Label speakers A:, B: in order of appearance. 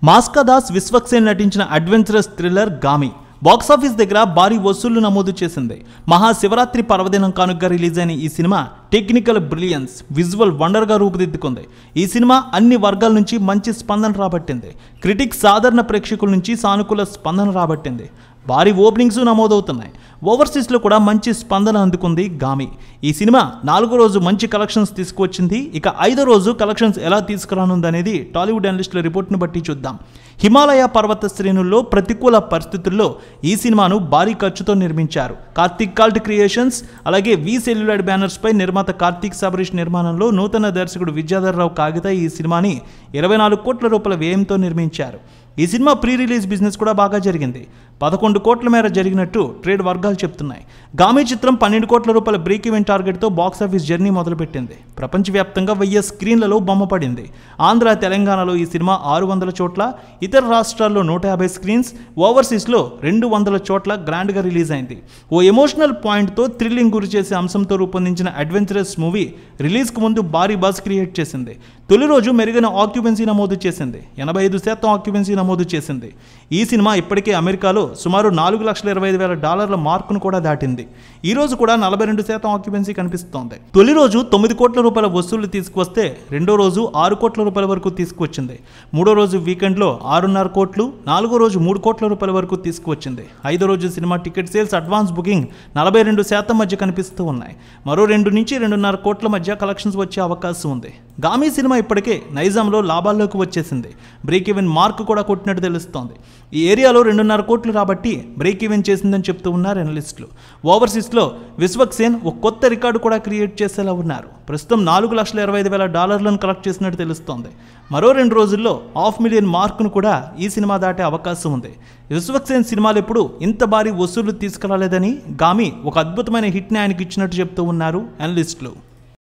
A: మాస్కా దాస్ విశ్వక్సేన్ నటించిన adventurous thriller Gaami box office దగ్గర భారీ వసూళ్లు నమోదు చేసింది. మహాశివరాత్రి పర్వదినం కానుకగా రిలీజ్ అయిన ఈ సినిమా టెక్నికల్ బ్రిలియన్స్, విజువల్ వండర్గా రూపుదిద్దుకుంది. ఈ సినిమా అన్ని వర్గాల నుంచి మంచి స్పందన రాబట్టింది. క్రిటిక్స్, సాధారణ ప్రేక్షకుల నుంచి సానుకూల స్పందన రాబట్టింది. భారీ ఓపెనింగ్స్ నమోదవుతున్నాయి. ఓవర్సీస్లో కూడా మంచి స్పందన అందుకుంది గామి. ఈ సినిమా 4వ రోజు మంచి కలెక్షన్స్ తీసుకువచ్చింది. ఇక 5వ రోజు కలెక్షన్స్ ఎలా తీసుకురానుందనేది టాలీవుడ్ అనలిస్టుల రిపోర్ట్ను బట్టి చూద్దాం. హిమాలయ పర్వత శ్రేణుల్లో ప్రతికూల పరిస్థితుల్లో ఈ సినిమాను భారీ ఖర్చుతో నిర్మించారు. కార్తిక్ కాల్ట్ క్రియేషన్స్ అలాగే వి సెల్యులాయిడ్ బ్యానర్స్ పై నిర్మాత కార్తిక్ సబరీష్ నిర్మాణంలో నూతన దర్శకుడు విద్యాధర్రావు కాగిత ఈ సినిమాని 24 కోట్ల రూపాయల వ్యయంతో నిర్మించారు. ఈ సినిమా ప్రీ రిలీజ్ బిజినెస్ కూడా బాగా జరిగింది. 11 కోట్ల మేర జరిగినట్టు ట్రేడ్ వర్గాలు చెప్తున్నాయి. గామి చిత్రం 12 కోట్ల రూపాయల బ్రేక్ ఈవెన్ టార్గెట్తో బాక్సాఫీస్ జర్నీ మొదలుపెట్టింది. ప్రపంచవ్యాప్తంగా 1000 స్క్రీన్లలో బొమ్మ పడింది. ఆంధ్ర, తెలంగాణలో ఈ సినిమా 600 చోట్ల, ఇతర రాష్ట్రాల్లో 150 స్క్రీన్స్, ఓవర్సీస్లో 200 చోట్ల గ్రాండ్గా రిలీజ్ అయింది. ఓ ఎమోషనల్ పాయింట్తో థ్రిల్లింగ్ గురి చేసే అంశంతో రూపొందించిన అడ్వెంచరస్ మూవీ రిలీజ్కు ముందు భారీ బజ్ క్రియేట్ చేసింది. తొలి రోజు మెరుగైన ఆక్యుపెన్సీ నమోదు చేసింది. 85% ఆక్యుపెన్సీ నమోదు చేసింది. ఈ సినిమా ఇప్పటికే అమెరికాలో సుమారు $4,25,000 మార్కును కూడా దాటింది. ఈ రోజు కూడా 42% ఆక్యుపెన్సీ కనిపిస్తోంది. తొలి రోజు 9 కోట్ల రూపాయల వసూళ్లు తీసుకువస్తే రెండో రోజు 6 కోట్ల రూపాయల వరకు తీసుకువచ్చింది. మూడో రోజు వీకెండ్లో 6.5 కోట్లు, 4వ రోజు 3 కోట్ల రూపాయల వరకు తీసుకువచ్చింది. 5వ రోజు cinema ticket sales, advance booking 42% మధ్య కనిపిస్తూ ఉన్నాయి. మరో 2 నుంచి 2.5 కోట్ల మధ్య కలెక్షన్స్ వచ్చే అవకాశం ఉంది. గామి సినిమా ఇప్పటికే నైజాంలో లాభాల్లోకి వచ్చేసింది. బ్రేక్ ఈవెన్ మార్క్ కూడా కొట్టినట్టు తెలుస్తోంది. ఈ ఏరియాలో 2.5 కోట్లు రాబట్టి బ్రేక్ ఈవెన్ చేసిందని చెప్తూ ఉన్నారు అనలిస్టులు. ఓవర్సీస్లో విశ్వక్సేన్ ఒక కొత్త రికార్డు కూడా క్రియేట్ చేసేలా ఉన్నారు. ప్రస్తుతం $4,25,000 కలెక్ట్ చేసినట్టు తెలుస్తోంది. మరో 2 రోజుల్లో 500,000 మార్కును కూడా ఈ సినిమా దాటే అవకాశం ఉంది. విశ్వక్సేన్ సినిమాలు ఎప్పుడు ఇంత భారీ వసూళ్లు తీసుకురాలేదని గామి ఒక అద్భుతమైన హిట్ని ఆయనకి ఇచ్చినట్టు చెప్తూ ఉన్నారు అనలిస్టులు.